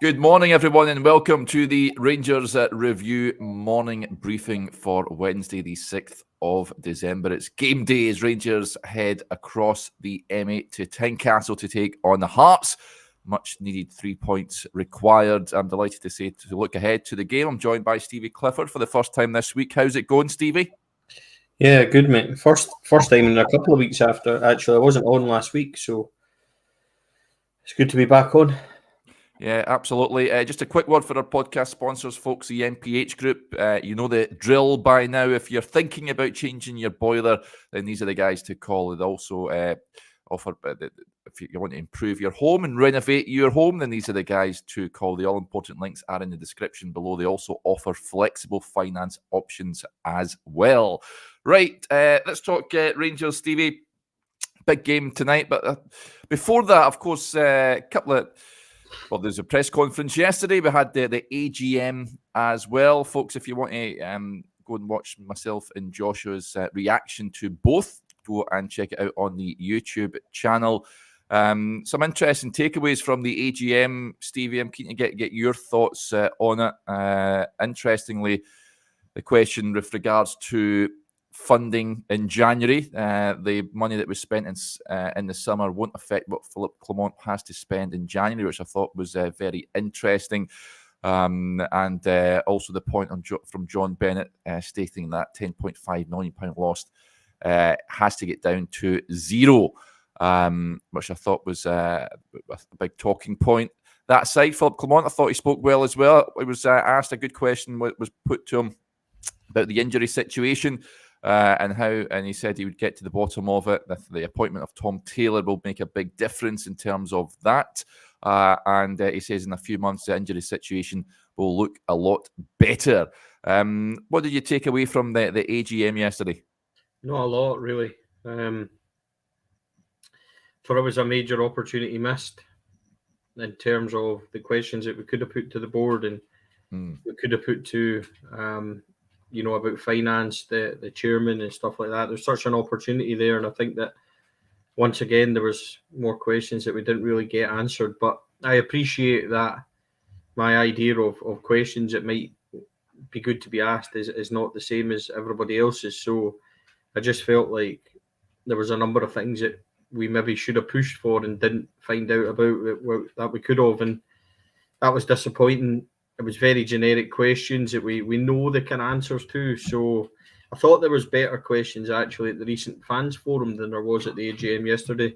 Good morning, everyone, and welcome to the Rangers Review morning briefing for Wednesday, the 6th of December. It's game day as Rangers head across the M8 to Tynecastle to take on the Hearts. Much needed 3 points required. I'm delighted to say to look ahead to the game. I'm joined by Stevie Clifford for the first time this week. How's it going, Stevie? Yeah, good, mate. First time in a couple of weeks after. Actually, I wasn't on last week, so it's good to be back on. Yeah, absolutely. Just a quick word for our podcast sponsors, folks, the MPH Group. You know the drill by now. If you're thinking about changing your boiler, then these are the guys to call. They also offer, if you want to improve your home and renovate your home, then these are the guys to call. The all-important links are in the description below. They also offer flexible finance options as well. Right, let's talk Rangers, Stevie. Big game tonight, but before that, of course, a couple of... Well, there's a press conference yesterday. We had the AGM as well. Folks, if you want to go and watch myself and Joshua's reaction to both, go and check it out on the YouTube channel. Some interesting takeaways from the AGM, Stevie. I'm keen to get your thoughts on it. Interestingly, the question with regards to funding in January, the money that was spent in the summer won't affect what Philip Clement has to spend in January, which I thought was very interesting. And also the point from John Bennett stating that £10.5 million lost has to get down to zero, which I thought was a big talking point. That side, Philip Clement, I thought he spoke well as well. He was asked a good question, was put to him about the injury situation. And he said he would get to the bottom of it. The appointment of Tom Taylor will make a big difference in terms of that. And he says in a few months the injury situation will look a lot better. What did you take away from the AGM yesterday? Not a lot, really. Thought it was a major opportunity missed in terms of the questions that we could have put to the board and we could have put to about finance, the chairman and stuff like that. There's such an opportunity there, and I think that once again there was more questions that we didn't really get answered. But I appreciate that my idea of questions that might be good to be asked is not the same as everybody else's. So I just felt like there was a number of things that we maybe should have pushed for and didn't find out about that we could have, and that was disappointing. It was very generic questions that we know the kind of answers to. So I thought there was better questions actually at the recent fans forum than there was at the AGM yesterday.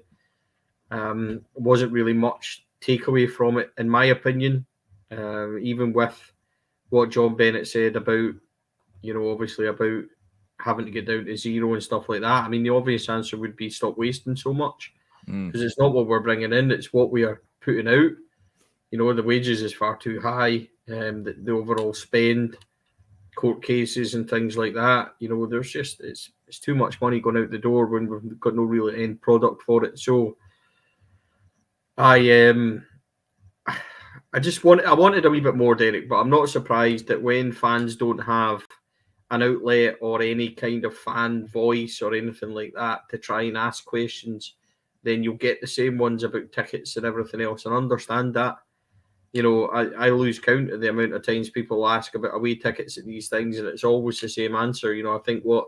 Wasn't really much takeaway from it, in my opinion. Even with what John Bennett said about, obviously about having to get down to zero and stuff like that. I mean, the obvious answer would be stop wasting so much, because it's not what we're bringing in, it's what we are putting out. The wages is far too high. The overall spend, court cases and things like that. There's just it's too much money going out the door when we've got no real end product for it. So I wanted a wee bit more, Derek, but I'm not surprised that when fans don't have an outlet or any kind of fan voice or anything like that to try and ask questions, then you'll get the same ones about tickets and everything else, and understand that. I lose count of the amount of times people ask about away tickets at these things, and it's always the same answer. I think a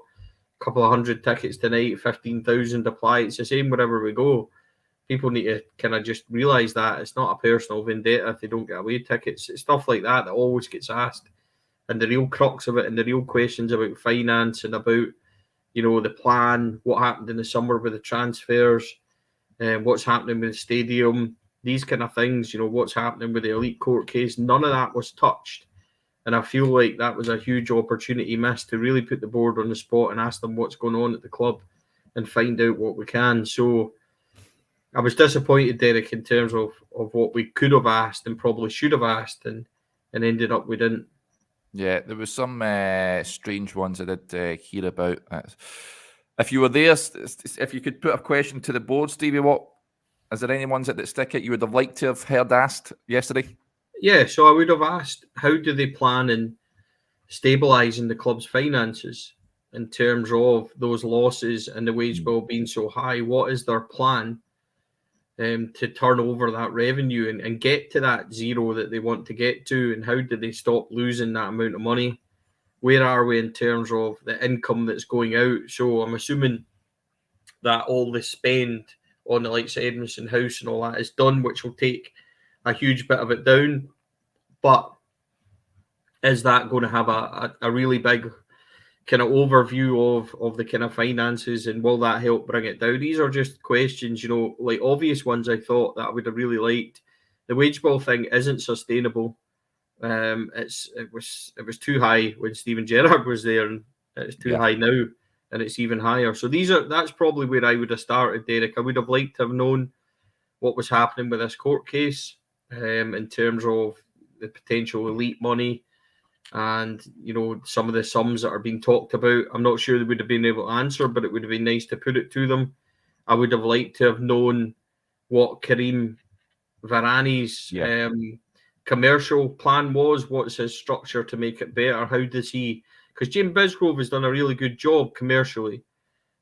couple of hundred tickets tonight, 15,000 apply. It's the same wherever we go. People need to kind of just realise that it's not a personal vendetta if they don't get away tickets. It's stuff like that always gets asked. And the real crux of it and the real questions about finance and about, the plan, what happened in the summer with the transfers, and what's happening with the stadium, these kind of things, what's happening with the elite court case, none of that was touched. And I feel like that was a huge opportunity missed to really put the board on the spot and ask them what's going on at the club and find out what we can. So I was disappointed, Derek, in terms of what we could have asked and probably should have asked, and ended up we didn't. Yeah, there was some strange ones I did hear about. If you were there, if you could put a question to the board, Stevie, is there any ones that stick out you would have liked to have heard asked yesterday? Yeah, so I would have asked, how do they plan in stabilising the club's finances in terms of those losses and the wage bill being so high? What is their plan to turn over that revenue and get to that zero that they want to get to? And how do they stop losing that amount of money? Where are we in terms of the income that's going out? So I'm assuming that all the spend on the likes of Edmondson House and all that is done, which will take a huge bit of it down. But is that going to have a really big kind of overview of the kind of finances, and will that help bring it down? These are just questions, like obvious ones I thought that I would have really liked. The wage bill thing isn't sustainable. It was too high when Steven Gerrard was there, and it's too high now, and it's even higher. So that's probably where I would have started, Derek. I would have liked to have known what was happening with this court case, in terms of the potential elite money. And, some of the sums that are being talked about, I'm not sure they would have been able to answer, but it would have been nice to put it to them. I would have liked to have known what Karim Varani's commercial plan was. What's his structure to make it better? How does he... Because James Bisgrove has done a really good job commercially.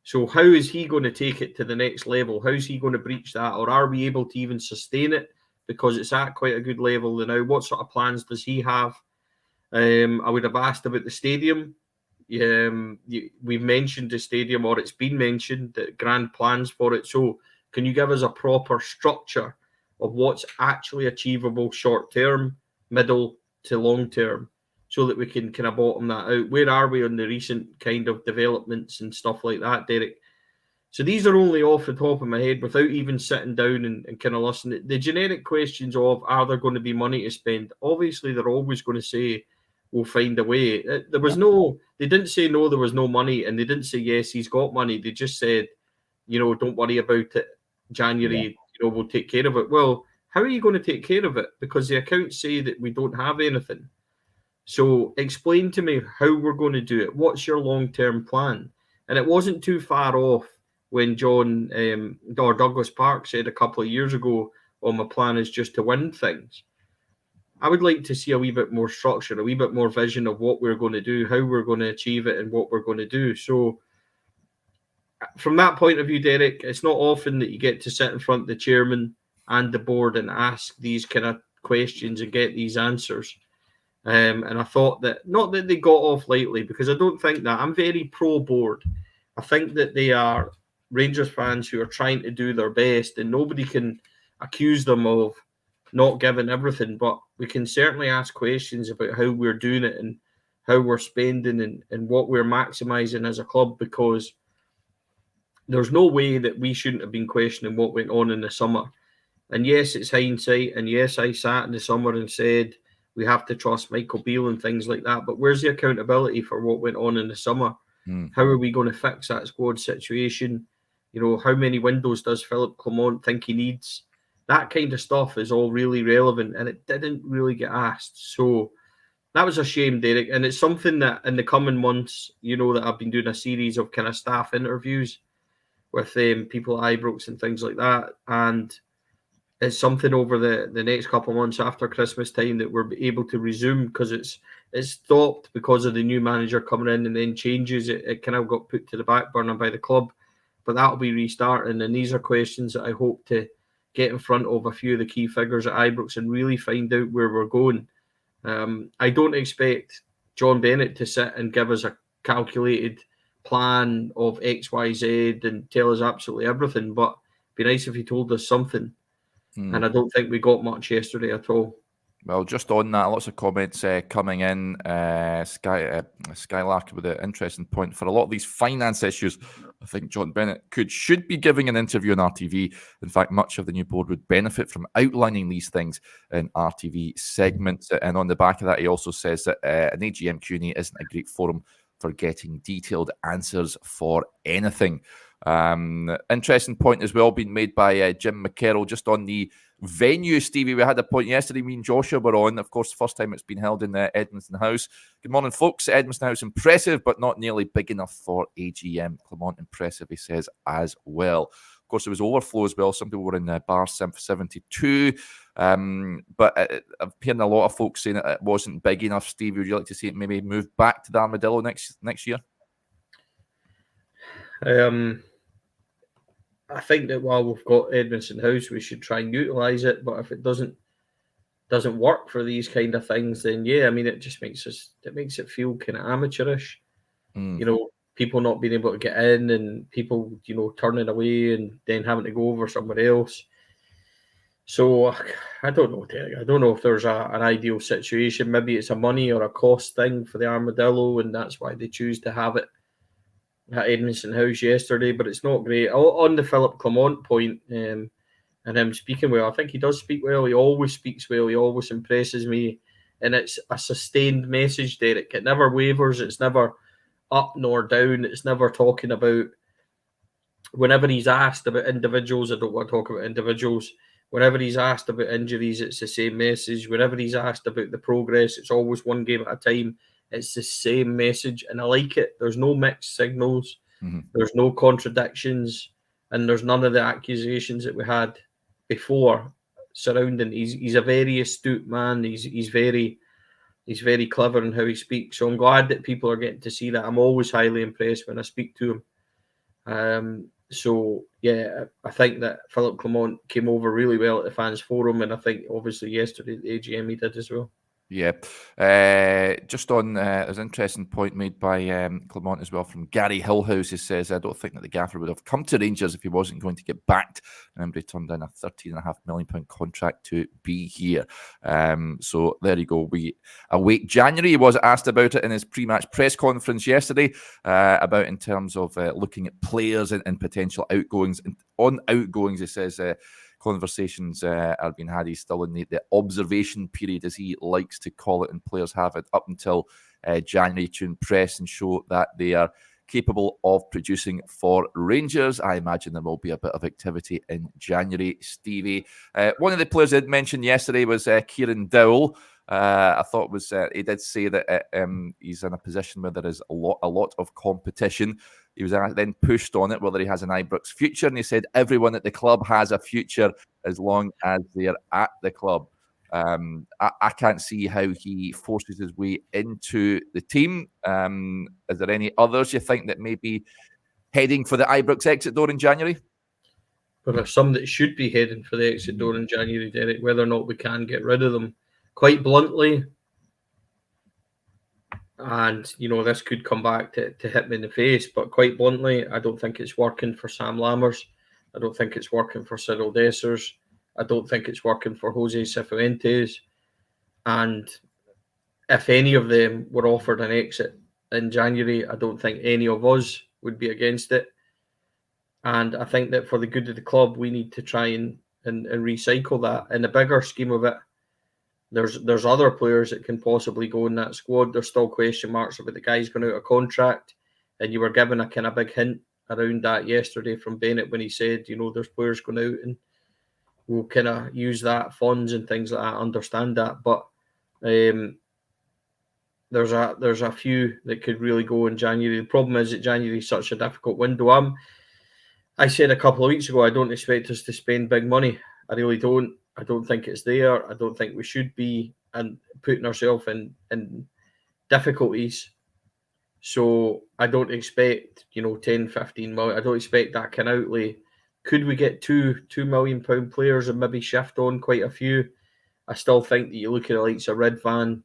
So how is he going to take it to the next level? How's he going to breach that? Or are we able to even sustain it? Because it's at quite a good level now. What sort of plans does he have? I would have asked about the stadium. We've mentioned the stadium, or it's been mentioned, that grand plans for it. So can you give us a proper structure of what's actually achievable short term, middle to long term, so that we can kind of bottom that out? Where are we on the recent kind of developments and stuff like that, Derek? So these are only off the top of my head without even sitting down and kind of listening. The generic questions of, are there going to be money to spend? Obviously, they're always going to say, we'll find a way. There was they didn't say no, there was no money, and they didn't say yes, he's got money. They just said, don't worry about it. January, we'll take care of it. Well, how are you going to take care of it? Because the accounts say that we don't have anything. So explain to me how we're going to do it. What's your long-term plan? And it wasn't too far off when John or Douglas Park said a couple of years ago, my plan is just to win things. I would like to see a wee bit more structure, a wee bit more vision of what we're going to do, how we're going to achieve it, and what we're going to do. So from that point of view, Derek, it's not often that you get to sit in front of the chairman and the board and ask these kind of questions and get these answers. And I thought that, not that they got off lightly, because I don't think that. I'm very pro-board. I think that they are Rangers fans who are trying to do their best, and nobody can accuse them of not giving everything, but we can certainly ask questions about how we're doing it and how we're spending and what we're maximising as a club, because there's no way that we shouldn't have been questioning what went on in the summer. And yes, it's hindsight, and yes, I sat in the summer and said we have to trust Michael Beale and things like that, but where's the accountability for what went on in the summer? How are we going to fix that squad situation? How many windows does Philip Clement think he needs? That kind of stuff is all really relevant, and it didn't really get asked. So that was a shame, Derek. And it's something that in the coming months, that I've been doing a series of kind of staff interviews with people at Ibrox and things like that. And it's something over the next couple of months after Christmas time that we're able to resume, because it's stopped because of the new manager coming in and then changes. It kind of got put to the back burner by the club, but that'll be restarting. And these are questions that I hope to get in front of a few of the key figures at Ibrox and really find out where we're going. I don't expect John Bennett to sit and give us a calculated plan of X, Y, Z and tell us absolutely everything, but it'd be nice if he told us something. And I don't think we got much yesterday at all. Well, just on that, lots of comments coming in. Skylark with an interesting point. For a lot of these finance issues, I think John Bennett should be giving an interview on RTV. In fact, much of the new board would benefit from outlining these things in RTV segments. And on the back of that, he also says that an AGM Q&A isn't a great forum for getting detailed answers for anything. Interesting point as well being made by Jim McCarroll just on the venue, Stevie. We had a point yesterday, me and Joshua were on. Of course, the first time it's been held in the Edmondson House. Good morning, folks. Edmondson House, impressive, but not nearly big enough for AGM. Clement, impressive, he says, as well. Of course, there was overflow as well. Some people were in bar 72. But I'm hearing a lot of folks saying it wasn't big enough. Stevie, would you like to see it maybe move back to the Armadillo next year? I think that while we've got Edmondson House, we should try and utilise it. But if it doesn't work for these kind of things, then yeah, I mean, it just makes it feel kind of amateurish. People not being able to get in, and people, turning away and then having to go over somewhere else. So I don't know, Derek. I don't know if there's an ideal situation. Maybe it's a money or a cost thing for the Armadillo, and that's why they choose to have it at Edmondson House yesterday. But it's not great. On the Philip Clement point, and him speaking well, I think he does speak well. He always speaks well. He always impresses me. And it's a sustained message, Derek. It never wavers. It's never up nor down. It's never talking about, whenever he's asked about individuals, I don't want to talk about individuals. Whenever he's asked about injuries, it's the same message. Whenever he's asked about the progress, it's always one game at a time. It's the same message, and I like it. There's no mixed signals. There's no contradictions, and there's none of the accusations that we had before surrounding. He's a very astute man. He's very clever in how he speaks. So I'm glad that people are getting to see that. I'm always highly impressed when I speak to him. So yeah, I think that Philip Clement came over really well at the fans forum, and I think obviously yesterday at the AGM he did as well. Yeah. Just on, there's an interesting point made by Clement as well from Gary Hillhouse, who says, I don't think that the gaffer would have come to Rangers if he wasn't going to get backed. Remember, he turned down a £13.5 million contract to be here. So there you go. We await January. He was asked about it in his pre-match press conference yesterday, about in terms of looking at players and potential outgoings. And on outgoings, he says, conversations are being had. He's still in the observation period, as he likes to call it, and players have it up until January to impress and show that they are capable of producing for Rangers. I imagine there will be a bit of activity in January. Stevie, one of the players I did mention yesterday was Kieran Dowell. I thought he did say that he's in a position where there is a lot of competition. He was then pushed on it whether he has an Ibrox future, and he said everyone at the club has a future as long as they're at the club. I can't see how he forces his way into the team. Is there any others you think that may be heading for the Ibrox exit door in January? But there are some that should be heading for the exit door in January, Derek, whether or not we can get rid of them. Quite bluntly, and this could come back to hit me in the face, but quite bluntly, I don't think it's working for Sam Lammers. I don't think it's working for Cyril Dessers. I don't think it's working for Jose Cifuentes. And if any of them were offered an exit in January, I don't think any of us would be against it. And I think that for the good of the club, we need to try and recycle that. In the bigger scheme of it, there's other players that can possibly go in that squad. There's still question marks about the guys going out of contract, and you were given a kind of big hint around that yesterday from Bennett when he said, there's players going out and we'll kind of use that funds and things like that. I understand that, but there's a few that could really go in January. The problem is that January is such a difficult window. I said a couple of weeks ago, I don't expect us to spend big money. I really don't. I don't think it's there. I don't think we should be and putting ourselves in difficulties. So I don't expect, 10, 15 million. I don't expect that kind of outlay. Could we get £2 million players and maybe shift on quite a few? I still think that you look at the likes of Redvan,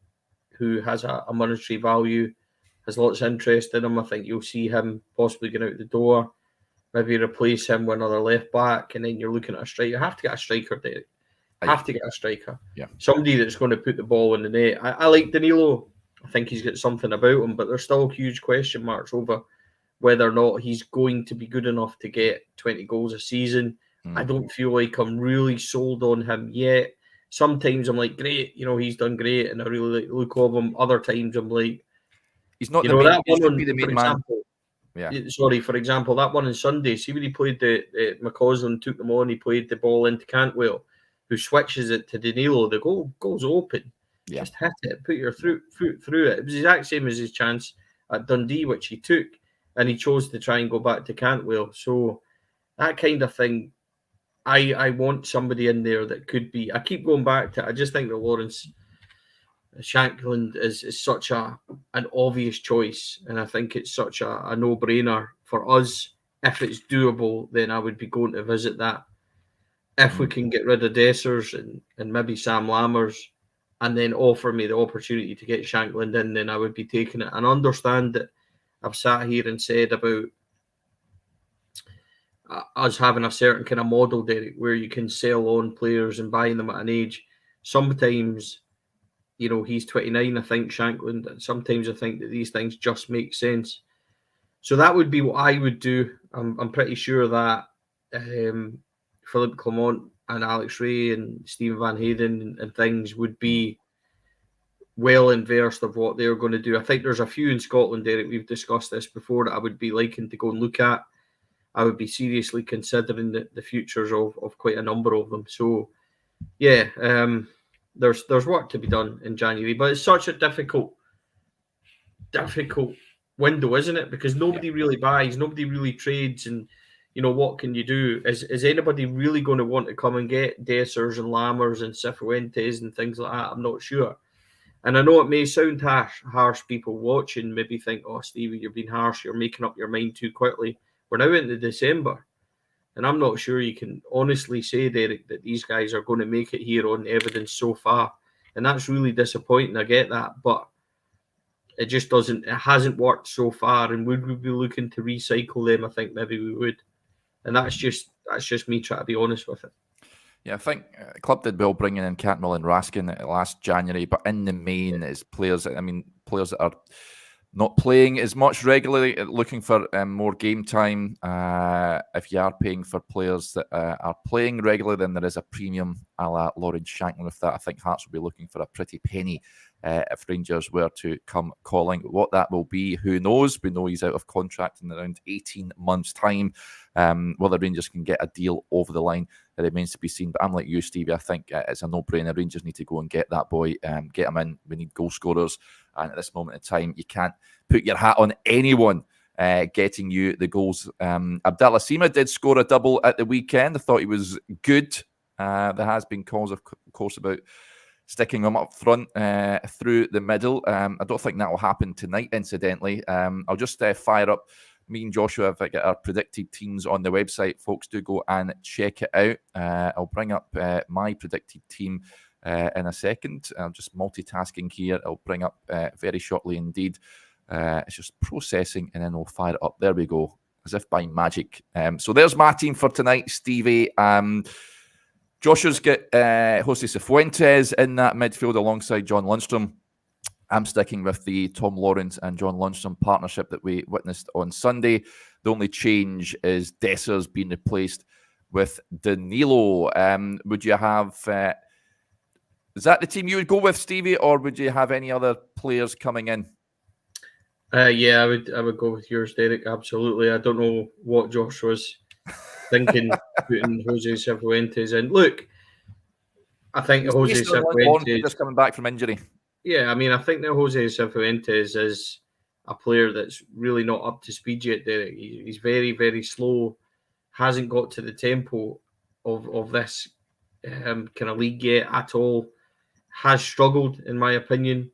who has a monetary value, has lots of interest in him. I think you'll see him possibly going out the door. Maybe replace him with another left back, and then you're looking at a striker. You have to get a striker, Derek. Have to get a striker. Yeah. Somebody that's going to put the ball in the net. I like Danilo. I think he's got something about him, but there's still huge question marks over whether or not he's going to be good enough to get 20 goals a season. I don't feel like I'm really sold on him yet. Sometimes I'm like, great, he's done great, and I really like the look of him. Other times I'm like, he's not the main, he should be the main man. Yeah. Sorry, for example, that one on Sunday, see when he played the McCausland, took them on, he played the ball into Cantwell, who switches it to Danilo. The goal's open. Yeah. Just hit it, put your foot through it. It was the exact same as his chance at Dundee, which he took, and he chose to try and go back to Cantwell. So that kind of thing, I want somebody in there that could be. I keep going back to it. I just think that Lawrence Shankland is such an obvious choice, and I think it's such a no-brainer for us if it's doable, then I would be going to visit that. If we can get rid of Dessers and maybe Sam Lammers, and then offer me the opportunity to get Shankland in, then I would be taking it. And understand that I've sat here and said about us having a certain kind of model, Derek, where you can sell on players and buying them at an age. Sometimes, he's 29, I think, Shankland, and sometimes I think that these things just make sense. So that would be what I would do. I'm pretty sure that Philippe Clement and Alex Ray and Stephen Van Hayden and things would be well versed of what they're going to do. I think there's a few in Scotland, Derek, we've discussed this before, that I would be liking to go and look at. I would be seriously considering the futures of quite a number of them. So, yeah, there's work to be done in January, but it's such a difficult window, isn't it? Because nobody really buys, nobody really trades, and what can you do? Is anybody really going to want to come and get Dessers and Lammers and Cifuentes and things like that? I'm not sure. And I know it may sound harsh. People watching maybe think, "Oh, Stevie, you're being harsh. You're making up your mind too quickly." We're now into December, and I'm not sure you can honestly say, Derek, that these guys are going to make it here on evidence so far, and that's really disappointing. I get that, but it just doesn't. It hasn't worked so far, and would we be looking to recycle them? I think maybe we would, and that's just me trying to be honest with it. Yeah, I think the club did well bringing in Cantwell and Raskin last January, but in the main, is players that are not playing as much regularly, looking for more game time. If you are paying for players that are playing regularly, then there is a premium a la Lawrence Shankland with that. I think Hearts will be looking for a pretty penny if Rangers were to come calling. What that will be, who knows? We know he's out of contract in around 18 months' time. Whether Rangers can get a deal over the line, it remains to be seen. But I'm like you, Stevie. I think it's a no-brainer. Rangers need to go and get that boy, get him in. We need goal scorers. And at this moment in time, you can't put your hat on anyone getting you the goals. Abdallah Sima did score a double at the weekend. I thought he was good. There has been calls, of course, about sticking him up front through the middle. I don't think that will happen tonight, incidentally. I'll just fire up me and Joshua have got our predicted teams on the website. Folks, do go and check it out. I'll bring up my predicted team in a second. I'm just multitasking here. I'll bring up very shortly indeed. It's just processing, and then we'll fire it up. There we go, as if by magic. So there's my team for tonight, Stevie. Joshua's got Jose Cifuentes in that midfield alongside John Lundstrom. I'm sticking with the Tom Lawrence and John Lundstrom partnership that we witnessed on Sunday. The only change is Dessers being replaced with Danilo. Would you have... is that the team you would go with, Stevie, or would you have any other players coming in? Yeah, I would go with yours, Derek. Absolutely. I don't know what Josh was thinking putting Jose Cifuentes in. Look, I think Jose Cifuentes just coming back from injury. Yeah, I mean, I think that Jose Cifuentes is a player that's really not up to speed yet, Derek. He's very, very slow. Hasn't got to the tempo of this kind of league yet at all. Has struggled, in my opinion.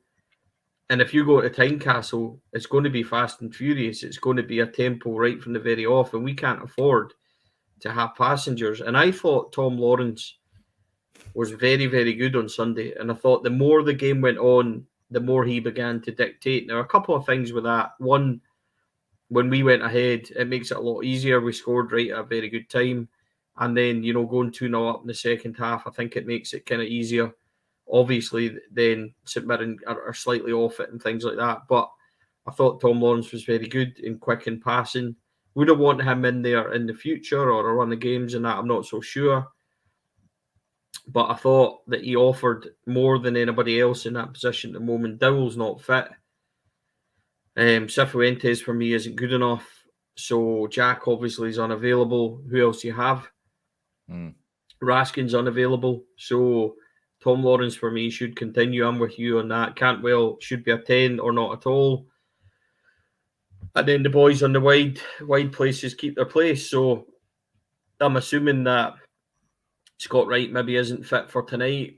And if you go to Tynecastle, it's going to be fast and furious. It's going to be a tempo right from the very off, and we can't afford to have passengers. And I thought Tom Lawrence was very, very good on Sunday. And I thought the more the game went on, the more he began to dictate. Now, a couple of things with that. One, when we went ahead, it makes it a lot easier. We scored right at a very good time. And then, going 2-0 up in the second half, I think it makes it kind of easier. Obviously, then St Mirren are slightly off it and things like that. But I thought Tom Lawrence was very good in quick and passing. Would have wanted him in there in the future or a run of games and that, I'm not so sure. But I thought that he offered more than anybody else in that position at the moment. Dowell's not fit. Cifuentes for me isn't good enough. So Jack obviously is unavailable. Who else do you have? Raskin's unavailable. So Tom Lawrence for me should continue. I'm with you on that. Cantwell should be a 10 or not at all. And then the boys on the wide places keep their place. So I'm assuming that Scott Wright maybe isn't fit for tonight.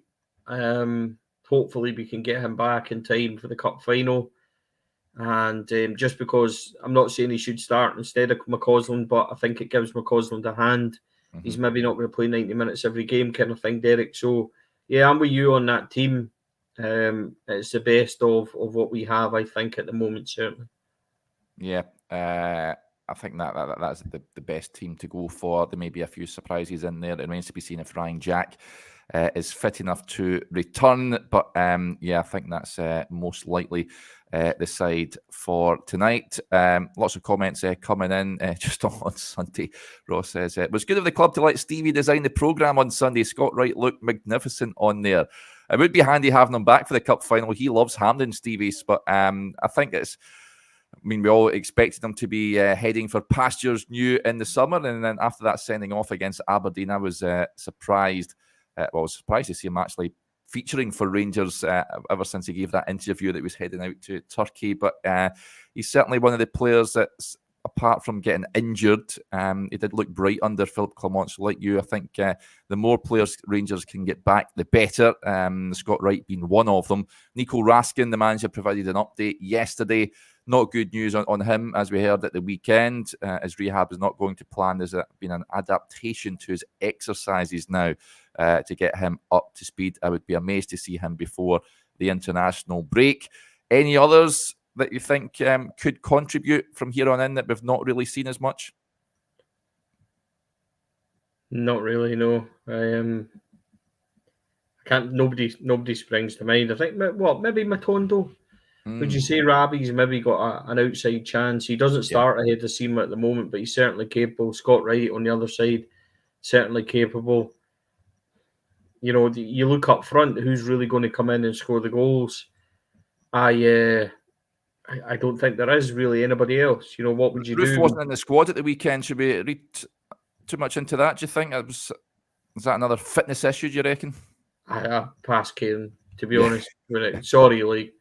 Hopefully we can get him back in time for the cup final. And just because I'm not saying he should start instead of McCausland, but I think it gives McCausland a hand. Mm-hmm. He's maybe not going to play 90 minutes every game kind of thing, Derek. So, yeah, I'm with you on that team. It's the best of what we have, I think, at the moment, certainly. Yeah, I think that's the best team to go for. There may be a few surprises in there. It remains to be seen if Ryan Jack is fit enough to return. But yeah, I think that's most likely the side for tonight. Lots of comments coming in just on Sunday. Ross says, it was good of the club to let Stevie design the programme on Sunday. Scott Wright looked magnificent on there. It would be handy having him back for the cup final. He loves Hampden, Stevie's, but I think we all expected him to be heading for pastures new in the summer, and then after that sending off against Aberdeen, I was surprised. I was surprised to see him actually featuring for Rangers ever since he gave that interview that he was heading out to Turkey. But he's certainly one of the players that's, apart from getting injured, he did look bright under Philip Clement. So like you, I think the more players Rangers can get back, the better. Scott Wright being one of them. Nico Raskin, the manager, provided an update yesterday. Not good news on him, as we heard at the weekend. His rehab is not going to plan. There's been an adaptation to his exercises now to get him up to speed. I would be amazed to see him before the international break. Any others that you think could contribute from here on in that we've not really seen as much? Not really, no. Nobody springs to mind. I think maybe Matondo. Would you say Rabi's maybe got an outside chance? He doesn't start ahead of Seaman at the moment, but he's certainly capable. Scott Wright on the other side, certainly capable. You know, you look up front, who's really going to come in and score the goals? I don't think there is really anybody else. You know, what would you do? Roof wasn't in the squad at the weekend. Should we read too much into that, do you think? Is that another fitness issue, do you reckon? I pass Kieran, to be honest. Sorry, like,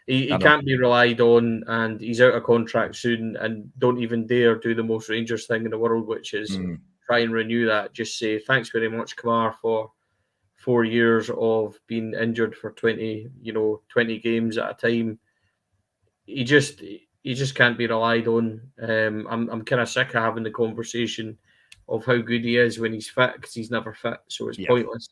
he can't be relied on, and he's out of contract soon, and don't even dare do the most Rangers thing in the world, which is try and renew that. Just say, thanks very much, Kamar, for 4 years of being injured for 20 games at a time. He just can't be relied on. I'm kind of sick of having the conversation of how good he is when he's fit, because he's never fit, so it's pointless.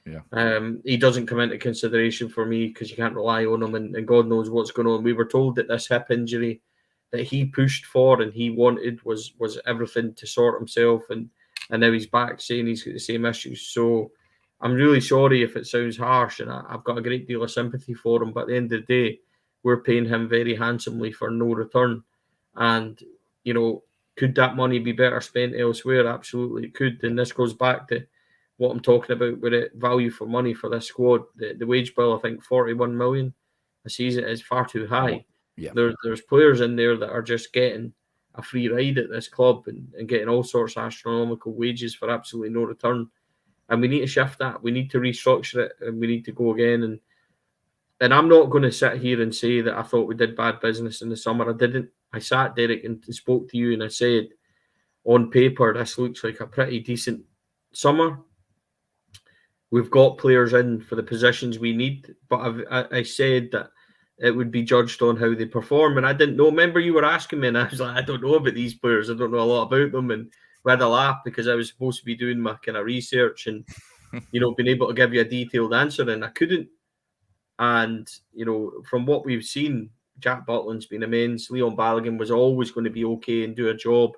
Yeah. He doesn't come into consideration for me because you can't rely on him, and God knows what's going on. We were told that this hip injury that he pushed for and he wanted was everything to sort himself, and now he's back saying he's got the same issues. So I'm really sorry if it sounds harsh, and I've got a great deal of sympathy for him, but at the end of the day, we're paying him very handsomely for no return. And, you know, could that money be better spent elsewhere? Absolutely, it could. And this goes back to what I'm talking about with it, value for money for this squad. The wage bill, I think 41 million a season is far too high. Yeah. There's players in there that are just getting a free ride at this club and getting all sorts of astronomical wages for absolutely no return. And we need to shift that. We need to restructure it, and we need to go again. And I'm not going to sit here and say that I thought we did bad business in the summer. I didn't. I sat, Derek, and spoke to you, and I said, on paper, this looks like a pretty decent summer. We've got players in for the positions we need, but I said that it would be judged on how they perform, and I didn't know. Remember, you were asking me, and I was like, I don't know about these players. I don't know a lot about them, and we had a laugh because I was supposed to be doing my kind of research and, you know, being able to give you a detailed answer, and I couldn't. And, you know, from what we've seen, Jack Butland's been immense. Leon Balogun was always going to be okay and do a job.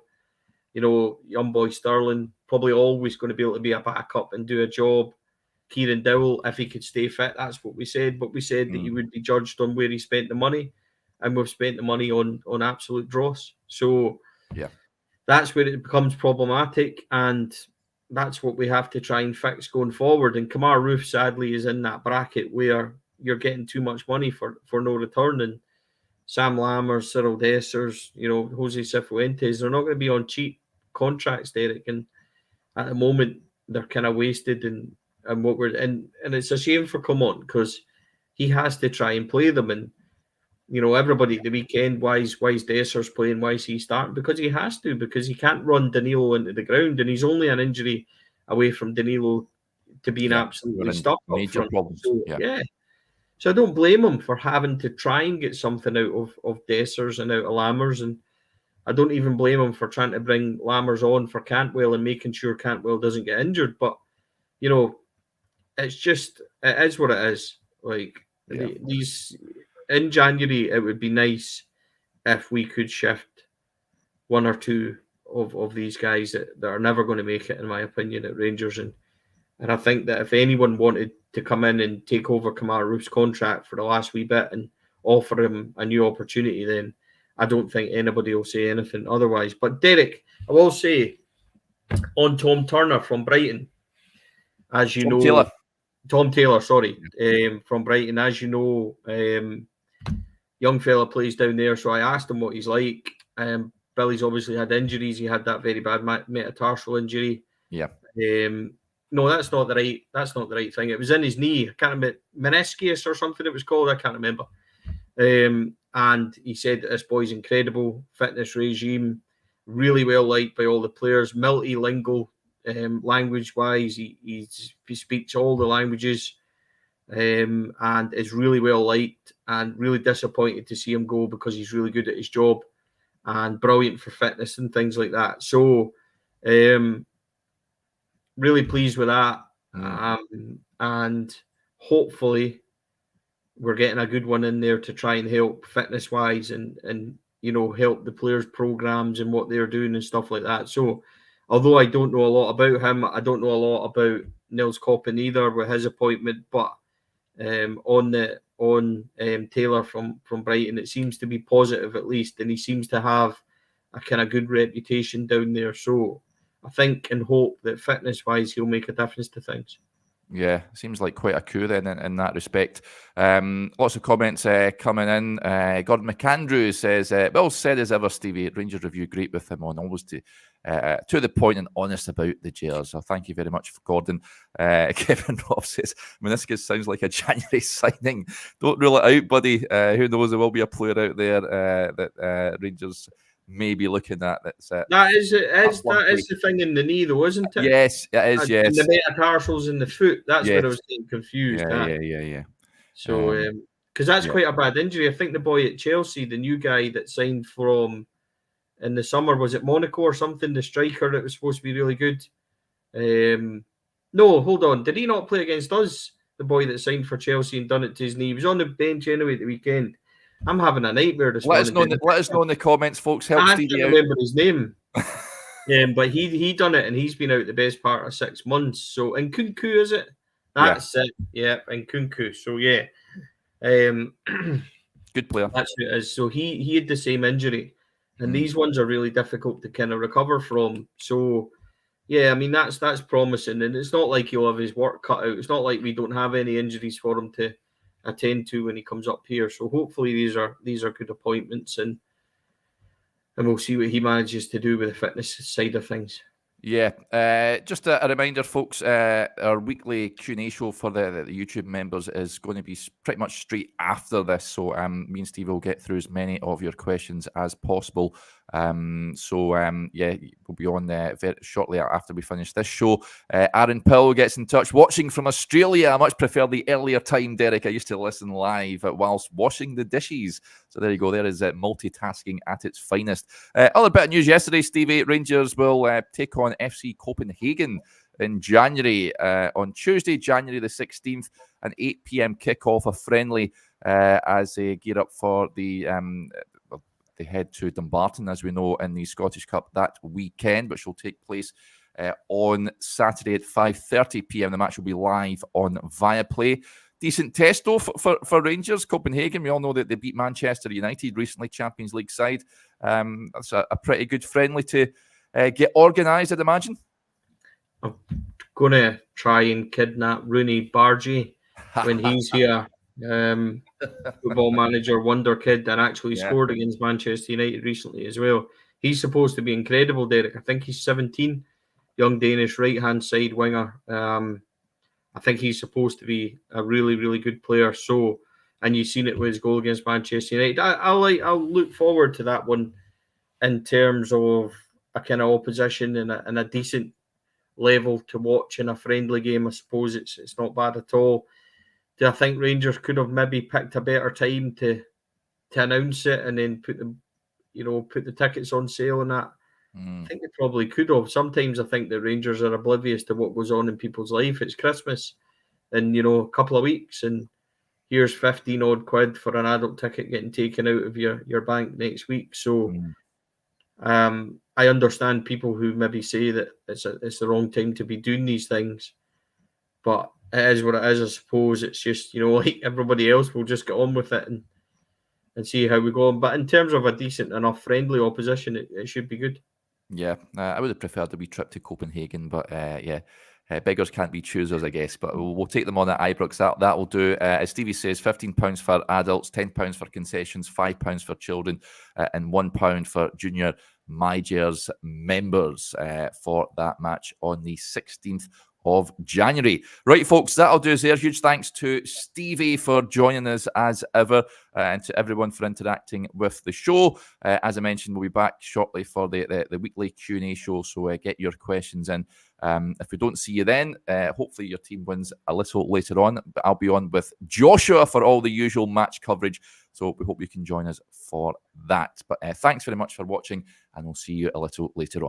You know, young boy Sterling, probably always going to be able to be a backup and do a job. Kieran Dowell, if he could stay fit, that's what we said. But we said that he would be judged on where he spent the money. And we've spent the money on absolute dross. So yeah, that's where it becomes problematic. And that's what we have to try and fix going forward. And Kamar Roof, sadly, is in that bracket where you're getting too much money for no return. And Sam Lammers, Cyril Dessers, you know, Jose Cifuentes, they're not going to be on cheap contracts, Derek. And at the moment, they're kind of wasted. And what we're in, and it's a shame for Clement because he has to try and play them. And, you know, everybody at the weekend, why is Dessers playing? Why is he starting? Because he has to, because he can't run Danilo into the ground. And he's only an injury away from Danilo to being absolutely stuck up front. Problems. So, So I don't blame him for having to try and get something out of Dessers and out of Lammers. And I don't even blame him for trying to bring Lammers on for Cantwell and making sure Cantwell doesn't get injured. But, you know, it is what it is. Like, these in January, it would be nice if we could shift one or two of these guys that are never going to make it, in my opinion, at Rangers. And I think that if anyone wanted to come in and take over Kemar Roof's contract for the last wee bit and offer him a new opportunity, then I don't think anybody will say anything otherwise. But Derek, I will say on Tom Turner from Brighton, as you know, Tom Taylor, sorry, from Brighton, as you know, young fella plays down there. So I asked him what he's like. Billy's obviously had injuries. He had that very bad metatarsal injury. Yeah. No, that's not the right thing. It was in his knee. I can't remember, meniscus or something it was called. I can't remember. And he said that this boy's incredible, fitness regime, really well liked by all the players, multilingual language-wise. He speaks all the languages and is really well liked, and really disappointed to see him go because he's really good at his job and brilliant for fitness and things like that. So really pleased with that. And hopefully we're getting a good one in there to try and help fitness wise and you know, help the players' programs and what they're doing and stuff like that. So although I don't know a lot about him, I don't know a lot about Nils Koppen either with his appointment, but on Taylor from Brighton, it seems to be positive at least, and he seems to have a kind of good reputation down there. So I think and hope that fitness-wise he'll make a difference to things. Yeah, seems like quite a coup then in that respect. Lots of comments coming in. Gordon McAndrew says, well said as ever, Stevie. Rangers review great with him on, always to the point and honest about the jailers. So thank you very much, Gordon. Kevin Robb says, meniscus sounds like a January signing. Don't rule it out, buddy. Who knows? There will be a player out there that Rangers may be looking at. That is the thing in the knee, though, isn't it? Yes, it is. Yes, and the metatarsals in the foot. That's where I was getting confused. Yeah. So, because that's quite a bad injury. I think the boy at Chelsea, the new guy that signed from in the summer, was it Monaco or something? The striker that was supposed to be really good. No, hold on. Did he not play against us? The boy that signed for Chelsea and done it to his knee. He was on the bench anyway at the weekend. I'm having a nightmare this morning. Let us know in the comments, folks. Help I Stevie can't remember his name. But he done it, and he's been out the best part of 6 months. So, in Kunku, is it? That's it. Yeah, in Kunku. So, yeah. Good player. That's who it is. So, he had the same injury. And these ones are really difficult to kind of recover from. So, yeah, I mean, that's promising. And it's not like he'll have his work cut out. It's not like we don't have any injuries for him to attend to when he comes up here. So hopefully these are good appointments, and we'll see what he manages to do with the fitness side of things. Yeah, just a reminder, folks, our weekly Q&A show for the YouTube members is going to be pretty much straight after this. So me and Steve will get through as many of your questions as possible. We'll be on very shortly after we finish this show. Aaron Powell gets in touch, watching from Australia. I much prefer the earlier time, Derek. I used to listen live whilst washing the dishes. So there you go. There is multitasking at its finest. Other bit of news yesterday, Stevie. Rangers will take on FC Copenhagen in January, on Tuesday, January the 16th, an 8 p.m. kickoff, a friendly, as they gear up for the they head to Dumbarton, as we know, in the Scottish Cup that weekend, which will take place on Saturday at 5:30 p.m. The match will be live on Viaplay. Decent test, though, for Rangers. Copenhagen, we all know that they beat Manchester United recently, Champions League side. That's a pretty good friendly to get organised, I'd imagine. I'm going to try and kidnap Rooney Bargy when he's here. Football manager, wonder kid, and actually scored against Manchester United recently as well. He's supposed to be incredible, Derek. I think he's 17, young Danish right-hand side winger. I think he's supposed to be a really, really good player. So, and you've seen it with his goal against Manchester United. I'll look forward to that one in terms of a kind of opposition and a decent level to watch in a friendly game. I suppose it's not bad at all. do I think Rangers could have maybe picked a better time to announce it and then put the tickets on sale and that? I think they probably could have. Sometimes I think the Rangers are oblivious to what goes on in people's life. It's Christmas in, a couple of weeks, and here's 15 odd quid for an adult ticket getting taken out of your bank next week. So I understand people who maybe say that it's the wrong time to be doing these things, but it is what it is. I suppose it's just, like everybody else, we'll just get on with it and see how we go. But in terms of a decent enough friendly opposition, it should be good. Yeah, I would have preferred a wee trip to Copenhagen, but beggars can't be choosers, I guess. But we'll take them on at Ibrox. That will do. As Stevie says, £15 for adults, £10 for concessions, £5 for children, and £1 for junior MyJers members for that match on the 16th of January. Right, folks, that'll do us there. Huge thanks to Stevie for joining us as ever, and to everyone for interacting with the show. As I mentioned, we'll be back shortly for the weekly Q&A show, so get your questions in. If we don't see you then, hopefully your team wins a little later on, but I'll be on with Joshua for all the usual match coverage, so we hope you can join us for that. But thanks very much for watching, and we'll see you a little later on.